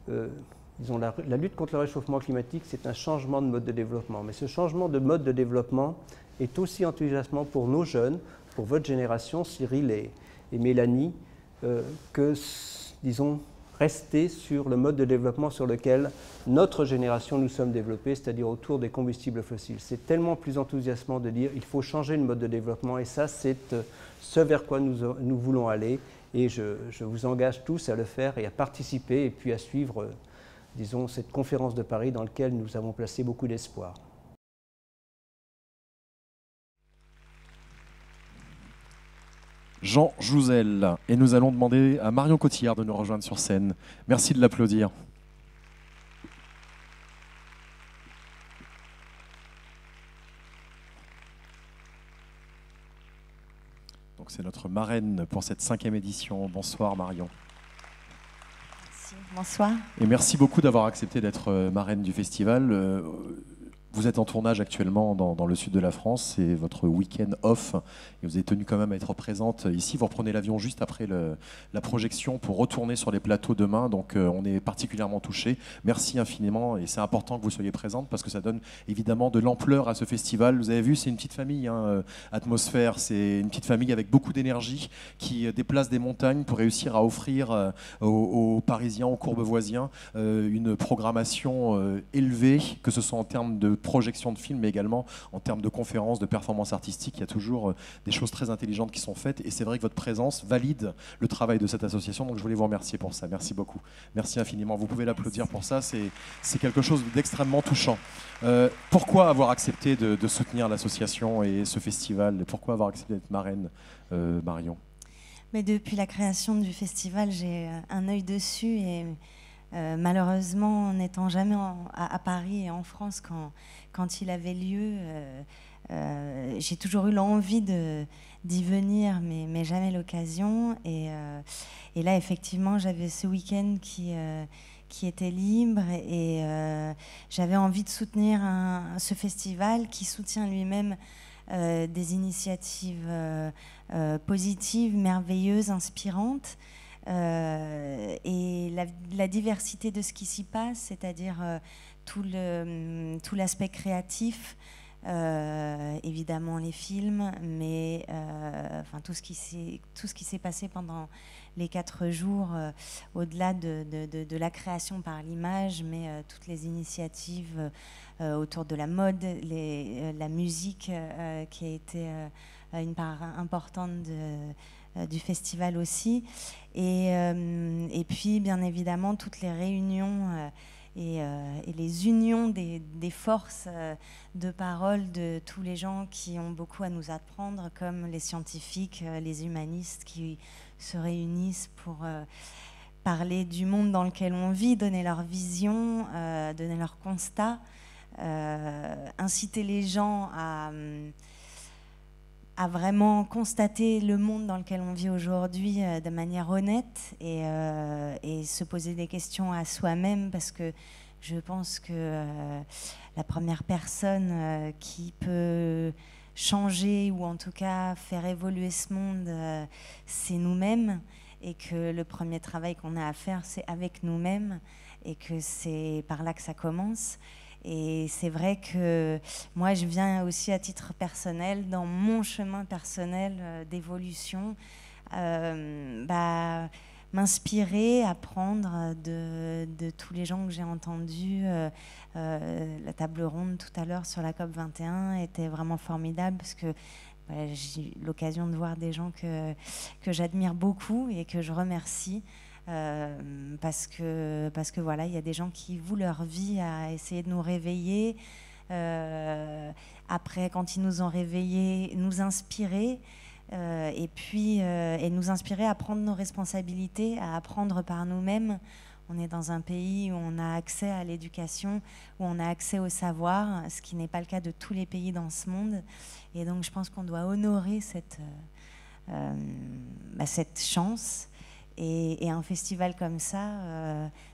la lutte contre le réchauffement climatique, c'est un changement de mode de développement. Mais ce changement de mode de développement est aussi enthousiasmant pour nos jeunes, pour votre génération, Cyril et Mélanie, que, disons, rester sur le mode de développement sur lequel notre génération nous sommes développés, c'est-à-dire autour des combustibles fossiles. C'est tellement plus enthousiasmant de dire qu'il faut changer le mode de développement et ça, c'est ce vers quoi nous voulons aller. Et je vous engage tous à le faire et à participer et puis à suivre, disons, cette conférence de Paris dans laquelle nous avons placé beaucoup d'espoir. Jean Jouzel. Et nous allons demander à Marion Cotillard de nous rejoindre sur scène. Merci de l'applaudir. Donc c'est notre marraine pour cette 5e édition. Bonsoir Marion. Merci. Bonsoir. Et merci beaucoup d'avoir accepté d'être marraine du festival. Vous êtes en tournage actuellement dans le sud de la France, c'est votre week-end off et vous êtes tenu quand même à être présente ici. Vous reprenez l'avion juste après la projection pour retourner sur les plateaux demain, donc on est particulièrement touchés. Merci infiniment et c'est important que vous soyez présente parce que ça donne évidemment de l'ampleur à ce festival. Vous avez vu, c'est une petite famille, Atmosphère, c'est une petite famille avec beaucoup d'énergie qui déplace des montagnes pour réussir à offrir aux Parisiens, aux Courbevoisiens, une programmation élevée, que ce soit en termes de projection de films, mais également en termes de conférences, de performances artistiques. Il y a toujours des choses très intelligentes qui sont faites et c'est vrai que votre présence valide le travail de cette association, donc je voulais vous remercier pour ça. Merci beaucoup. Merci infiniment. Vous pouvez l'applaudir pour ça, c'est quelque chose d'extrêmement touchant. Pourquoi avoir accepté de soutenir l'association et ce festival? Pourquoi avoir accepté d'être marraine, Marion? Mais depuis la création du festival, j'ai un œil dessus et malheureusement, n'étant jamais à Paris et en France quand il avait lieu, j'ai toujours eu l'envie d'y venir, mais jamais l'occasion. Et là, effectivement, j'avais ce week-end qui était libre et j'avais envie de soutenir ce festival qui soutient lui-même des initiatives positives, merveilleuses, inspirantes. Et la diversité de ce qui s'y passe, c'est-à-dire tout l'aspect créatif, évidemment les films, mais enfin, tout ce qui s'est passé pendant les 4 jours, au-delà de la création par l'image, mais toutes les initiatives autour de la mode, la musique qui a été une part importante du festival aussi. Et puis, bien évidemment, toutes les réunions et les unions des forces de parole de tous les gens qui ont beaucoup à nous apprendre, comme les scientifiques, les humanistes qui se réunissent pour parler du monde dans lequel on vit, donner leur vision, donner leur constat, inciter les gens à vraiment constater le monde dans lequel on vit aujourd'hui de manière honnête et se poser des questions à soi-même, parce que je pense que la première personne qui peut changer ou en tout cas faire évoluer ce monde, c'est nous-mêmes, et que le premier travail qu'on a à faire, c'est avec nous-mêmes, et que c'est par là que ça commence. Et c'est vrai que moi, je viens aussi à titre personnel, dans mon chemin personnel d'évolution, m'inspirer, apprendre de tous les gens que j'ai entendus. La table ronde tout à l'heure sur la COP21 était vraiment formidable, parce que j'ai eu l'occasion de voir des gens que j'admire beaucoup et que je remercie. Parce que voilà, il y a des gens qui vouent leur vie à essayer de nous réveiller. Après, quand ils nous ont réveillés, nous inspirer, et nous inspirer à prendre nos responsabilités, à apprendre par nous-mêmes. On est dans un pays où on a accès à l'éducation, où on a accès au savoir, ce qui n'est pas le cas de tous les pays dans ce monde. Et donc, je pense qu'on doit honorer cette chance. Et un festival comme ça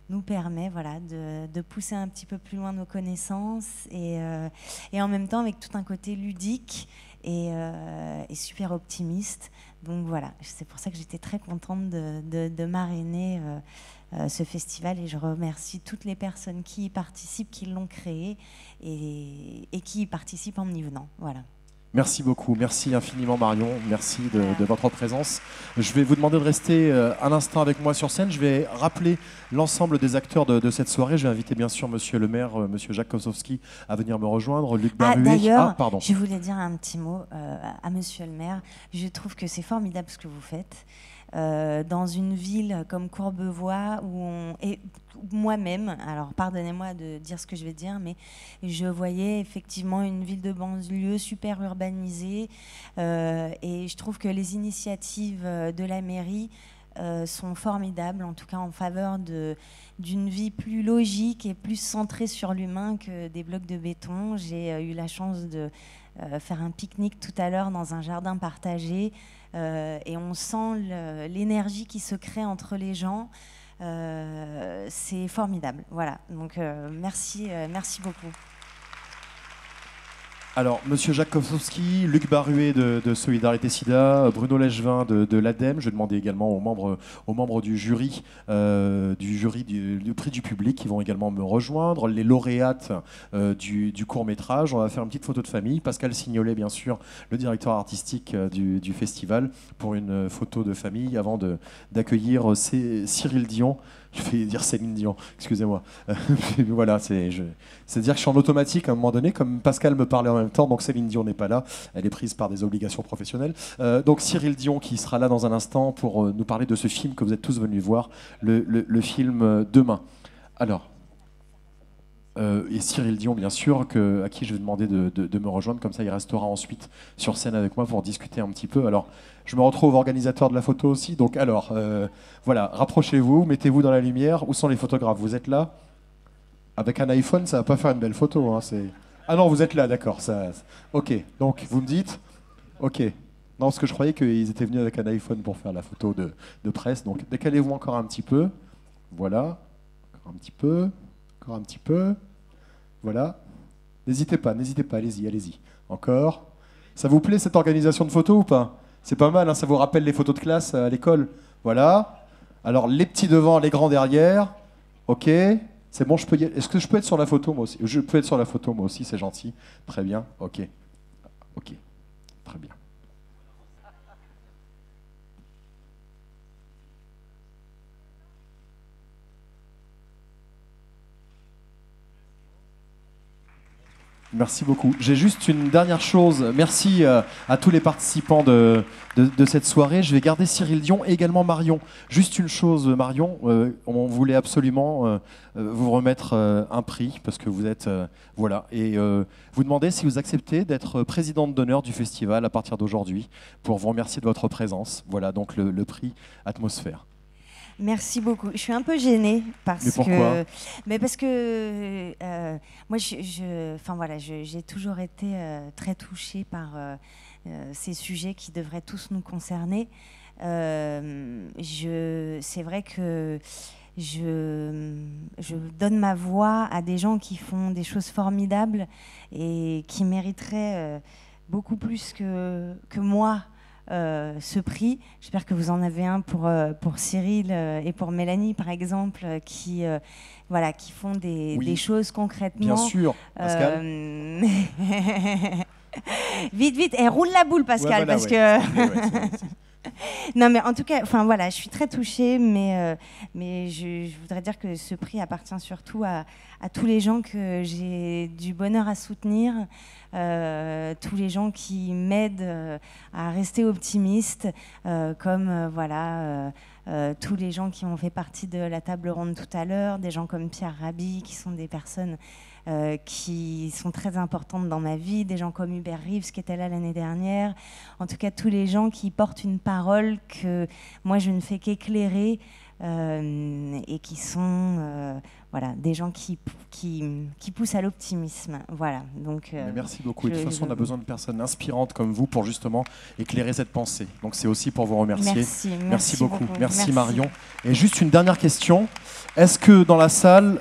nous permet, voilà, de pousser un petit peu plus loin nos connaissances, et en même temps avec tout un côté ludique et super optimiste. Donc voilà, c'est pour ça que j'étais très contente de marrainer ce festival, et je remercie toutes les personnes qui y participent, qui l'ont créé et qui y participent en y venant. Voilà. Merci beaucoup, merci infiniment Marion, merci de votre présence. Je vais vous demander de rester un instant avec moi sur scène. Je vais rappeler l'ensemble des acteurs de cette soirée. Je vais inviter bien sûr Monsieur le maire, Monsieur Jacques Kosowski à venir me rejoindre, Luc Baruet. D'ailleurs, pardon. Je voulais dire un petit mot à Monsieur le maire. Je trouve que c'est formidable ce que vous faites. Dans une ville comme Courbevoie, et moi-même, alors pardonnez-moi de dire ce que je vais dire, mais je voyais effectivement une ville de banlieue super urbanisée, et je trouve que les initiatives de la mairie sont formidables, en tout cas en faveur d'une vie plus logique et plus centrée sur l'humain que des blocs de béton. J'ai eu la chance de faire un pique-nique tout à l'heure dans un jardin partagé, et on sent l'énergie qui se crée entre les gens. C'est formidable. Voilà. Donc merci beaucoup. Alors, Monsieur Jacques Kosowski, Luc Baruet de Solidarité SIDA, Bruno Lechevin de l'ADEME. Je vais demander également aux membres du jury du prix du public qui vont également me rejoindre, les lauréates du court-métrage. On va faire une petite photo de famille. Pascal Signolet, bien sûr, le directeur artistique du festival, pour une photo de famille avant d'accueillir Cyril Dion. Je vais dire Céline Dion, excusez-moi. Voilà, c'est-à-dire que je suis en automatique à un moment donné, comme Pascal me parlait en même temps, donc Céline Dion n'est pas là, elle est prise par des obligations professionnelles. Donc Cyril Dion qui sera là dans un instant pour nous parler de ce film que vous êtes tous venus voir, le film Demain. Alors, et Cyril Dion, bien sûr, à qui je vais demander de me rejoindre, comme ça il restera ensuite sur scène avec moi pour discuter un petit peu. Alors, je me retrouve organisateur de la photo aussi, donc alors, voilà, rapprochez-vous, mettez-vous dans la lumière. Où sont les photographes? Vous êtes là? Avec un iPhone, ça va pas faire une belle photo. Hein, ah non, vous êtes là, d'accord. Ok, donc vous me dites, ok. Non, parce que je croyais qu'ils étaient venus avec un iPhone pour faire la photo de presse, donc décalez-vous encore un petit peu. Voilà, encore un petit peu, encore un petit peu. Voilà. N'hésitez pas, allez-y. Encore. Ça vous plaît cette organisation de photos ou pas? C'est pas mal, hein, ça vous rappelle les photos de classe à l'école. Voilà. Alors les petits devant, les grands derrière. Ok. C'est bon, est-ce que je peux être sur la photo moi aussi? Je peux être sur la photo moi aussi, c'est gentil. Très bien, ok. Ok, très bien. Merci beaucoup. J'ai juste une dernière chose. Merci à tous les participants de cette soirée. Je vais garder Cyril Dion et également Marion. Juste une chose, Marion, on voulait absolument vous remettre un prix parce que vous êtes... voilà. Et vous demandez si vous acceptez d'être présidente d'honneur du festival à partir d'aujourd'hui pour vous remercier de votre présence. Voilà donc le prix Atmosphère. Merci beaucoup. Je suis un peu gênée parce Mais pourquoi parce que moi, j'ai toujours été très touchée par ces sujets qui devraient tous nous concerner. C'est vrai que je donne ma voix à des gens qui font des choses formidables et qui mériteraient beaucoup plus que moi. Ce prix. J'espère que vous en avez un pour Cyril et pour Mélanie, par exemple, qui font des choses concrètement. Bien sûr, Pascal. Vite, et roule la boule, Pascal, parce que... Non, mais en tout cas, je suis très touchée, mais je voudrais dire que ce prix appartient surtout à tous les gens que j'ai du bonheur à soutenir, tous les gens qui m'aident à rester optimiste, comme tous les gens qui ont fait partie de la table ronde tout à l'heure, des gens comme Pierre Rabhi, qui sont des personnes qui sont très importantes dans ma vie, des gens comme Hubert Reeves qui était là l'année dernière, en tout cas tous les gens qui portent une parole que moi je ne fais qu'éclairer et qui sont des gens qui poussent à l'optimisme. Voilà, donc, merci beaucoup. Et de toute façon, on a besoin de personnes inspirantes comme vous pour justement éclairer cette pensée. Donc c'est aussi pour vous remercier. Merci beaucoup. Merci Marion. Et juste une dernière question. Est-ce que dans la salle...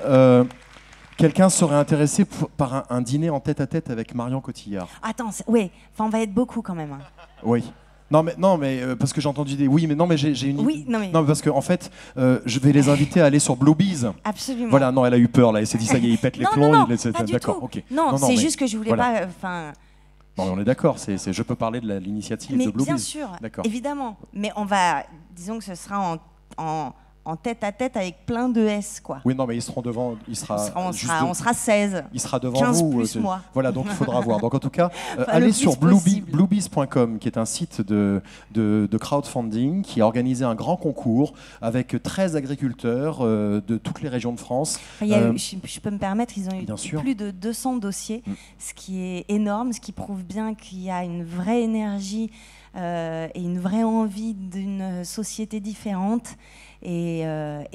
quelqu'un serait intéressé par un dîner en tête-à-tête avec Marion Cotillard? Attends, oui, on va être beaucoup quand même. Hein. Oui. Non mais parce que j'ai entendu des oui mais non mais j'ai une non mais parce que en fait je vais les inviter à aller sur Bluebees. Absolument. Voilà, non, elle a eu peur là, elle s'est dit ça y est, il pète les plombs. Non, d'accord, OK. Non, c'est juste que je voulais pas Non, mais on est d'accord, je peux parler de l'initiative de Bluebees. Bien sûr, évidemment, mais disons que ce sera en tête-à-tête avec plein de S, quoi. Oui, non, mais ils seront devant, on sera 16. Il sera devant 15 vous. Plus moi. Voilà, donc il faudra voir. Donc en tout cas, allez sur bluebees.com, qui est un site de crowdfunding qui a organisé un grand concours avec 13 agriculteurs de toutes les régions de France. Je peux me permettre, ils ont eu sûr. Plus de 200 dossiers, ce qui est énorme, ce qui prouve bien qu'il y a une vraie énergie et une vraie envie d'une société différente. Et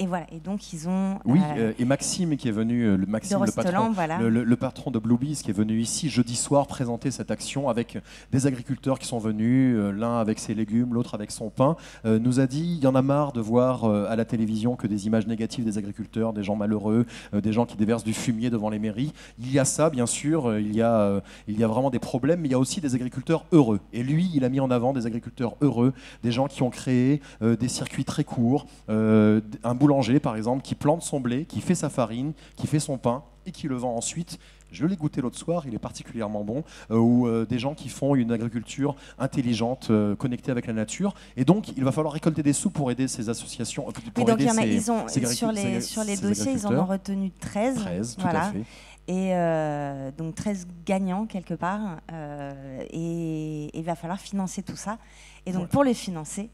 voilà. Et donc ils ont. Oui, et Maxime qui est venu, le patron, voilà. le patron de Bluebees qui est venu ici jeudi soir présenter cette action avec des agriculteurs qui sont venus, l'un avec ses légumes, l'autre avec son pain, nous a dit il y en a marre de voir à la télévision que des images négatives des agriculteurs, des gens malheureux, des gens qui déversent du fumier devant les mairies. Il y a ça, bien sûr, il y a vraiment des problèmes, mais il y a aussi des agriculteurs heureux. Et lui, il a mis en avant des agriculteurs heureux, des gens qui ont créé des circuits très courts. Un boulanger par exemple qui plante son blé, qui fait sa farine, qui fait son pain et qui le vend ensuite. Je l'ai goûté l'autre soir, il est particulièrement bon. Ou des gens qui font une agriculture intelligente, connectée avec la nature. Et donc, il va falloir récolter des sous pour aider ces associations. Sur les dossiers, ils en ont retenu 13. 13, tout voilà. à fait. Et donc 13 gagnants quelque part. Et il va falloir financer tout ça. Et donc, pour les financer...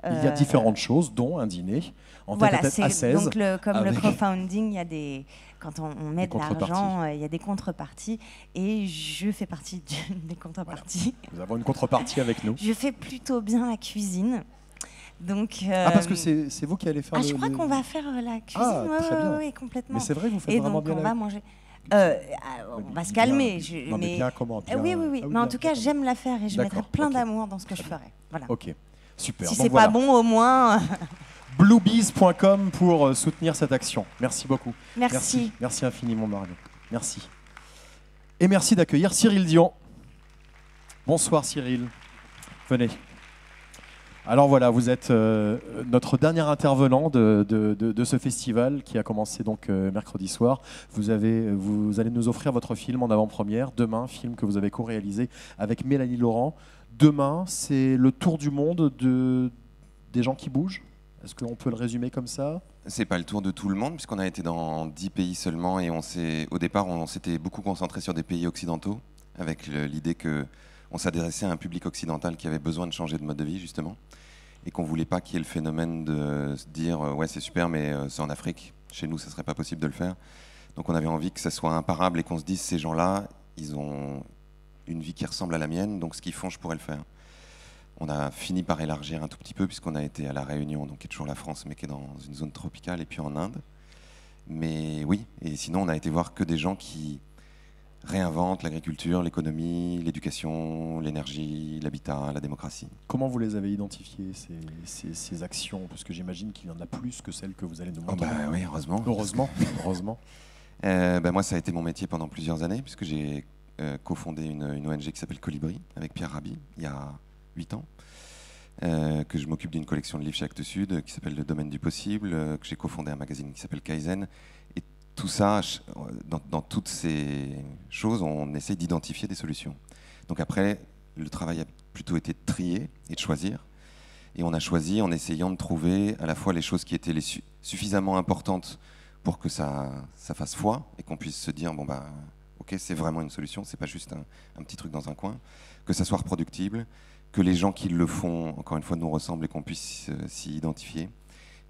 Il y a différentes choses, dont un dîner en tête-à-tête à 16. Donc le crowdfunding, il y a quand on met de l'argent, il y a des contreparties. Et je fais partie des contreparties. Voilà. Nous avons une contrepartie avec nous. Je fais plutôt bien la cuisine. Donc, parce que c'est vous qui allez faire je crois qu'on va faire la cuisine. Très bien. Oui, complètement. Mais c'est vrai, vous faites vraiment bien. On va manger. On va se calmer. Mais bien comment bien... Oui. Mais en tout cas, j'aime la faire et je mettrai plein d'amour dans ce que je ferai. Voilà. Ok. Super. Si c'est pas bon, au moins. Bluebees.com pour soutenir cette action. Merci beaucoup. Merci. Merci infiniment, Marion. Merci. Et merci d'accueillir Cyril Dion. Bonsoir, Cyril. Venez. Alors voilà, vous êtes notre dernier intervenant de ce festival qui a commencé donc mercredi soir. Vous allez nous offrir votre film en avant-première demain, film que vous avez co-réalisé avec Mélanie Laurent. Demain, c'est le tour du monde des gens qui bougent. Est-ce qu'on peut le résumer comme ça? C'est pas le tour de tout le monde, puisqu'on a été dans 10 pays seulement, et au départ, on s'était beaucoup concentré sur des pays occidentaux, avec l'idée qu'on s'adressait à un public occidental qui avait besoin de changer de mode de vie, justement, et qu'on voulait pas qu'il y ait le phénomène de se dire ouais, c'est super, mais c'est en Afrique, chez nous, ça serait pas possible de le faire. Donc on avait envie que ça soit imparable et qu'on se dise, ces gens-là, ils ont une vie qui ressemble à la mienne, donc ce qu'ils font, je pourrais le faire. On a fini par élargir un tout petit peu, puisqu'on a été à La Réunion, donc qui est toujours la France, mais qui est dans une zone tropicale, et puis en Inde. Mais oui, et sinon on a été voir que des gens qui réinventent l'agriculture, l'économie, l'éducation, l'énergie, l'habitat, la démocratie. Comment vous les avez identifiés, ces actions? Parce que j'imagine qu'il y en a plus que celles que vous allez nous montrer. Oh bah oui, heureusement. Heureusement. Moi, ça a été mon métier pendant plusieurs années, puisque j'ai cofondé une ONG qui s'appelle Colibri, avec Pierre Rabhi, il y a 8 ans, que je m'occupe d'une collection de livres chez Actes Sud qui s'appelle Le Domaine du Possible, que j'ai cofondé un magazine qui s'appelle Kaizen. Et tout ça, dans toutes ces choses, on essaie d'identifier des solutions. Donc après, le travail a plutôt été de trier et de choisir. Et on a choisi en essayant de trouver à la fois les choses qui étaient suffisamment importantes pour que ça fasse foi et qu'on puisse se dire, bon bah, ok, c'est vraiment une solution, c'est pas juste un petit truc dans un coin, que ça soit reproductible, que les gens qui le font, encore une fois, nous ressemblent et qu'on puisse s'y identifier.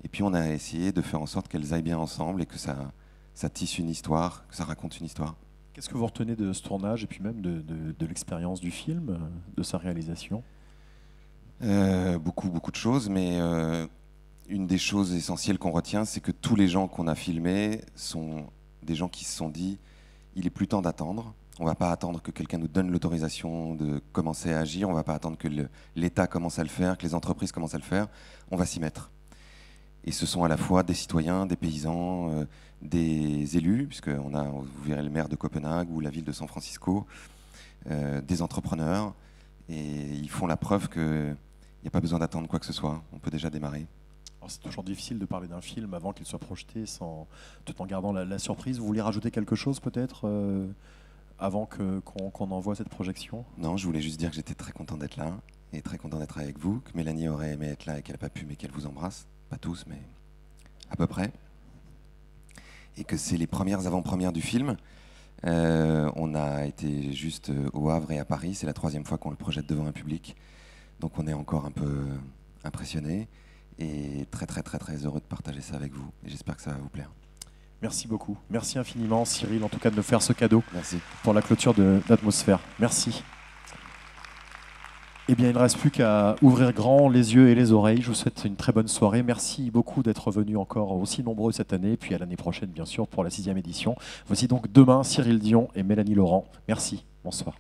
Et puis on a essayé de faire en sorte qu'elles aillent bien ensemble et que ça tisse une histoire, que ça raconte une histoire. Qu'est-ce que vous retenez de ce tournage et puis même de l'expérience du film, de sa réalisation? Beaucoup de choses, mais une des choses essentielles qu'on retient, c'est que tous les gens qu'on a filmés sont des gens qui se sont dit « il est plus temps d'attendre ». On ne va pas attendre que quelqu'un nous donne l'autorisation de commencer à agir, on ne va pas attendre que l'État commence à le faire, que les entreprises commencent à le faire, on va s'y mettre. Et ce sont à la fois des citoyens, des paysans, des élus, puisque vous verrez le maire de Copenhague ou la ville de San Francisco, des entrepreneurs, et ils font la preuve qu'il n'y a pas besoin d'attendre quoi que ce soit, on peut déjà démarrer. C'est toujours difficile de parler d'un film avant qu'il soit projeté, tout en gardant la surprise. Vous voulez rajouter quelque chose peut-être avant qu'on envoie cette projection? Non, je voulais juste dire que j'étais très content d'être là, et très content d'être avec vous, que Mélanie aurait aimé être là et qu'elle n'a pas pu, mais qu'elle vous embrasse. Pas tous, mais à peu près. Et que c'est les premières avant-premières du film. On a été juste au Havre et à Paris, c'est la 3e fois qu'on le projette devant un public. Donc on est encore un peu impressionnés et très heureux de partager ça avec vous. Et j'espère que ça va vous plaire. Merci beaucoup. Merci infiniment, Cyril, en tout cas de me faire ce cadeau. Merci. Pour la clôture de l'atmosphère. Merci. Eh bien, il ne reste plus qu'à ouvrir grand les yeux et les oreilles. Je vous souhaite une très bonne soirée. Merci beaucoup d'être venus encore aussi nombreux cette année, puis à l'année prochaine, bien sûr, pour la 6e édition. Voici donc demain Cyril Dion et Mélanie Laurent. Merci. Bonsoir.